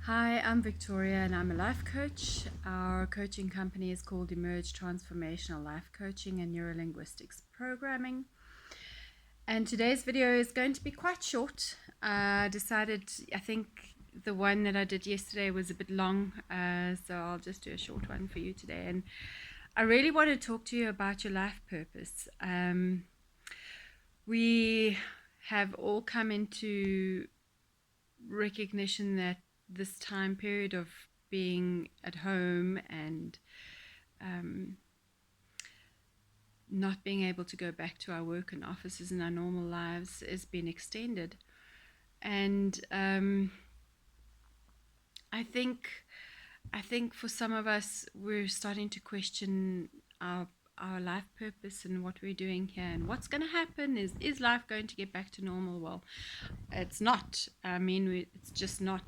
Hi, I'm Victoria and I'm a life coach. Our coaching company is called Emerge Transformational Life Coaching and Neuro Linguistics Programming. And today's video is going to be quite short. I think the one that I did yesterday was a bit long, so I'll just do a short one for you today. And I really want to talk to you about your life purpose. We have all come into recognition that this time period of being at home and not being able to go back to our work and offices and our normal lives has been extended. And I think for some of us, we're starting to question our life purpose and what we're doing here and what's going to happen. Is life going to get back to normal? Well, it's not. It's just not.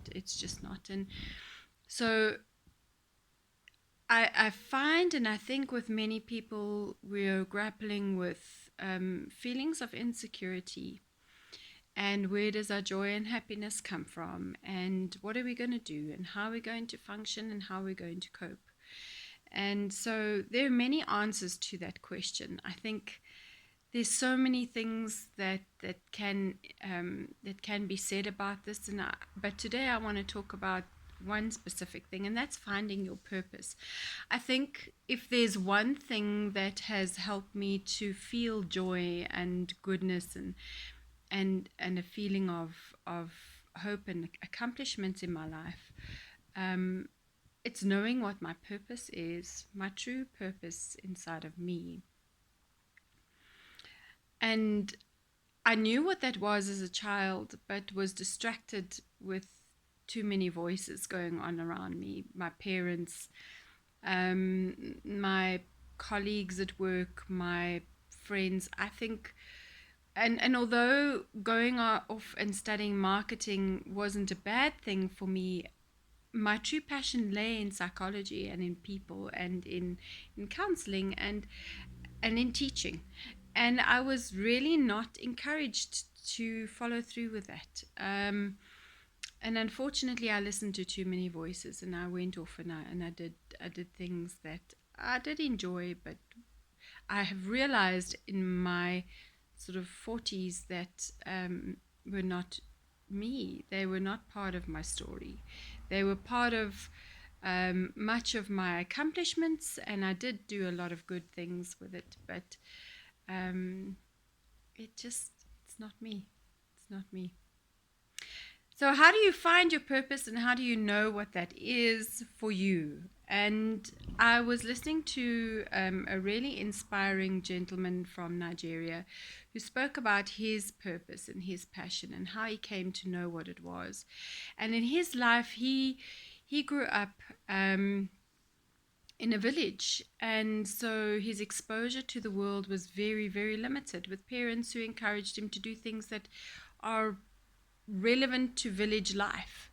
And so I find, and I think with many people, we're grappling with feelings of insecurity. And where does our joy and happiness come from? And what are we going to do? And how are we going to function? And how are we going to cope? And so there are many answers to that question. I think there's so many things that can be said about this. But today I want to talk about one specific thing, and that's finding your purpose. I think if there's one thing that has helped me to feel joy and goodness and a feeling of hope and accomplishments in my life, it's knowing what my purpose is, my true purpose inside of me. And I knew what that was as a child, but was distracted with too many voices going on around me. My parents, my colleagues at work, my friends. I think, and although going off and studying marketing wasn't a bad thing for me, my true passion lay in psychology and in people and in counseling and in teaching. And I was really not encouraged to follow through with that. And unfortunately, I listened to too many voices, and I went off and I did things that I did enjoy, but I have realized in my sort of 40s that were not me. They were not part of my story. They were part of much of my accomplishments, and I did do a lot of good things with it, but it's not me. It's not me. So how do you find your purpose, and how do you know what that is for you? And I was listening to a really inspiring gentleman from Nigeria who spoke about his purpose and his passion and how he came to know what it was. And in his life, he grew up in a village, and so his exposure to the world was very, very limited, with parents who encouraged him to do things that are relevant to village life.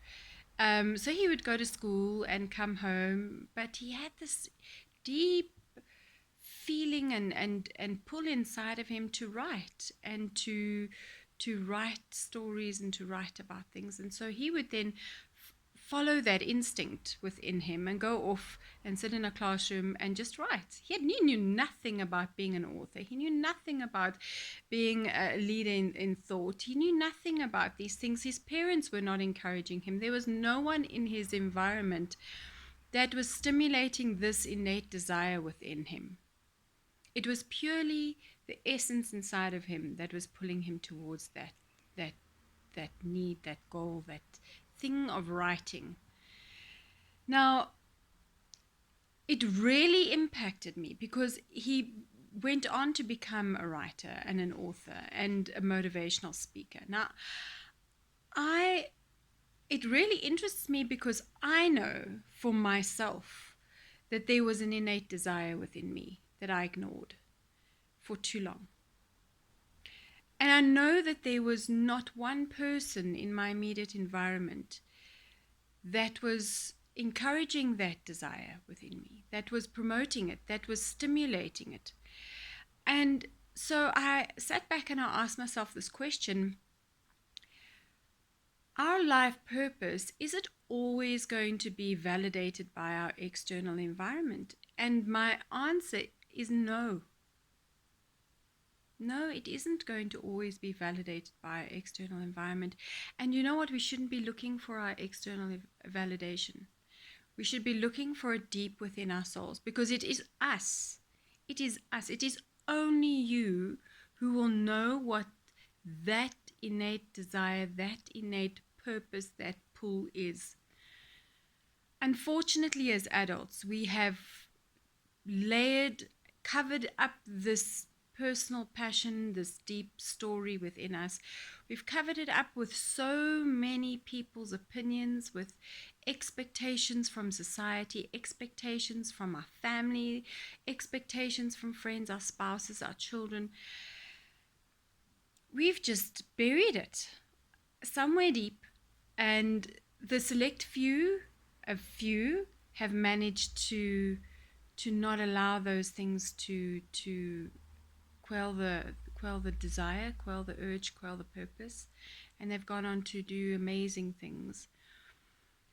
So he would go to school and come home, but he had this deep feeling and pull inside of him to write and to write stories and to write about things. And so he would then follow that instinct within him and go off and sit in a classroom and just write. He knew nothing about being an author. He knew nothing about being a leader in thought. He knew nothing about these things. His parents were not encouraging him. There was no one in his environment that was stimulating this innate desire within him. It was purely the essence inside of him that was pulling him towards that need, that goal, that thing of writing. Now, it really impacted me because he went on to become a writer and an author and a motivational speaker. Now, it really interests me because I know for myself that there was an innate desire within me that I ignored for too long. And I know that there was not one person in my immediate environment that was encouraging that desire within me, that was promoting it, that was stimulating it. And so I sat back and I asked myself this question: Our life purpose, is it always going to be validated by our external environment? And my answer is no. No, it isn't going to always be validated by our external environment. And you know what? We shouldn't be looking for our external validation. We should be looking for it deep within our souls, because it is us. It is us. It is only you who will know what that innate desire, that innate purpose, that pull is. Unfortunately, as adults, we have covered up this personal passion, this deep story within us. We've covered it up with so many people's opinions, with expectations from society, expectations from our family, expectations from friends, our spouses, our children. We've just buried it somewhere deep, and the select few, a few, have managed to not allow those things to quell the desire, quell the urge, quell the purpose, and they've gone on to do amazing things.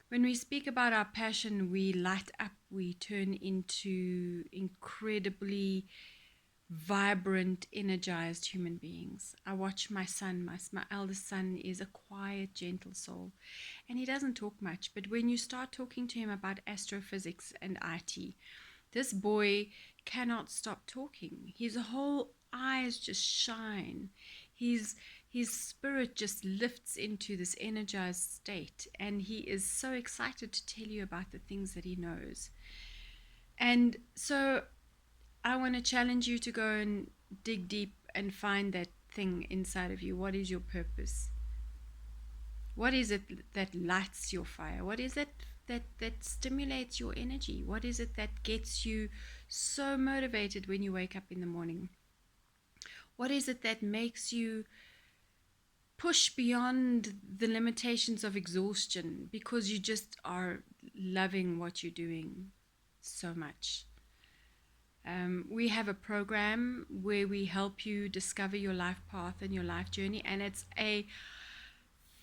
When we speak about our passion, we light up, we turn into incredibly vibrant, energized human beings. I watch my son, my eldest son is a quiet, gentle soul, and he doesn't talk much, but when you start talking to him about astrophysics and IT, this boy cannot stop talking. His whole eyes just shine. His spirit just lifts into this energized state, and he is so excited to tell you about the things that he knows. And so I want to challenge you to go and dig deep and find that thing inside of you. What is your purpose? What is it that lights your fire? What is it that stimulates your energy? What is it that gets you so motivated when you wake up in the morning? What is it that makes you push beyond the limitations of exhaustion because you just are loving what you're doing so much? We have a program where we help you discover your life path and your life journey, and it's a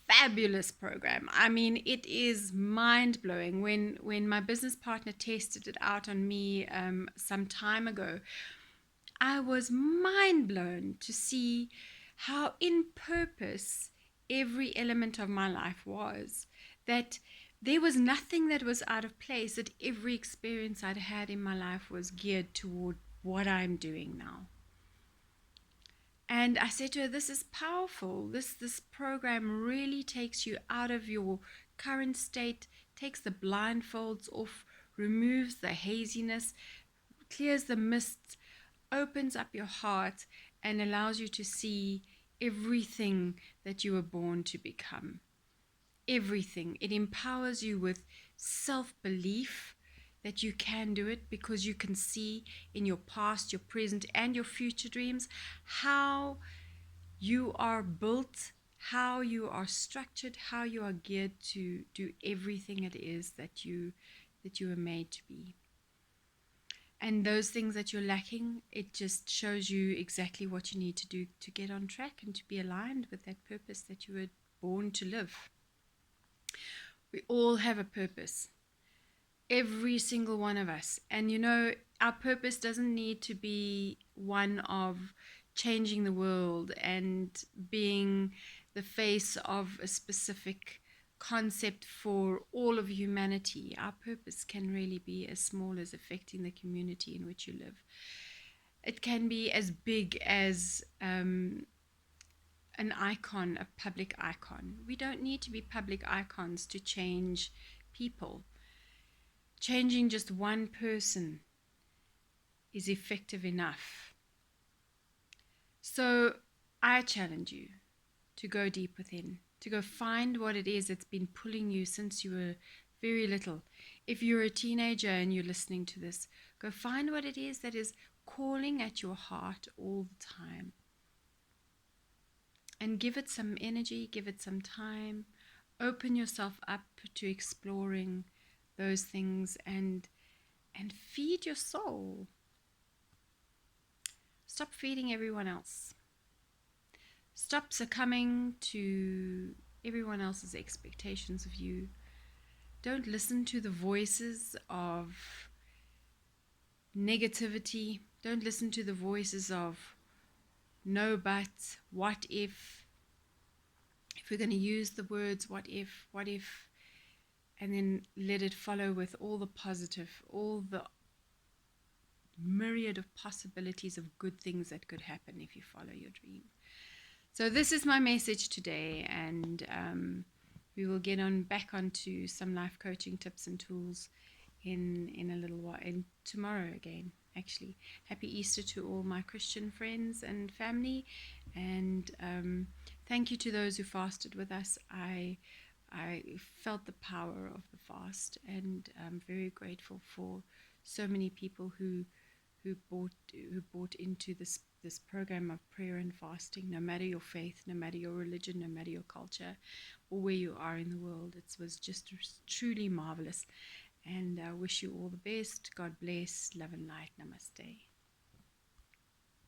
fabulous program. I mean, it is mind-blowing. When my business partner tested it out on me some time ago, I was mind-blown to see how in purpose every element of my life was. That there was nothing that was out of place, that every experience I'd had in my life was geared toward what I'm doing now. And I said to her, this is powerful. This program really takes you out of your current state, takes the blindfolds off, removes the haziness, clears the mists, opens up your heart, and allows you to see everything that you were born to become. Everything. It empowers you with self-belief that you can do it, because you can see in your past, your present, and your future dreams how you are built, how you are structured, how you are geared to do everything it is that you are made to be. And those things that you're lacking, it just shows you exactly what you need to do to get on track and to be aligned with that purpose that you were born to live. We all have a purpose. Every single one of us. And you know, our purpose doesn't need to be one of changing the world and being the face of a specific concept for all of humanity. Our purpose can really be as small as affecting the community in which you live. It can be as big as an icon, a public icon. We don't need to be public icons to change people. Changing just one person is effective enough. So I challenge you to go deep within, to go find what it is that's been pulling you since you were very little. If you're a teenager and you're listening to this, go find what it is that is calling at your heart all the time. And give it some energy, give it some time. Open yourself up to exploring those things and feed your soul. Stop feeding everyone else. Stop succumbing to everyone else's expectations of you. Don't listen to the voices of negativity. Don't listen to the voices of no, but, what if we're going to use the words what if, and then let it follow with all the positive, all the myriad of possibilities of good things that could happen if you follow your dream. So this is my message today, and we will get back onto some life coaching tips and tools in a little while, and tomorrow again, actually. Happy Easter to all my Christian friends and family, and thank you to those who fasted with us. I felt the power of the fast, and I'm very grateful for so many people who bought into this program of prayer and fasting. No matter your faith, no matter your religion, no matter your culture, or where you are in the world, it was just truly marvelous. And I wish you all the best. God bless. Love and light. Namaste.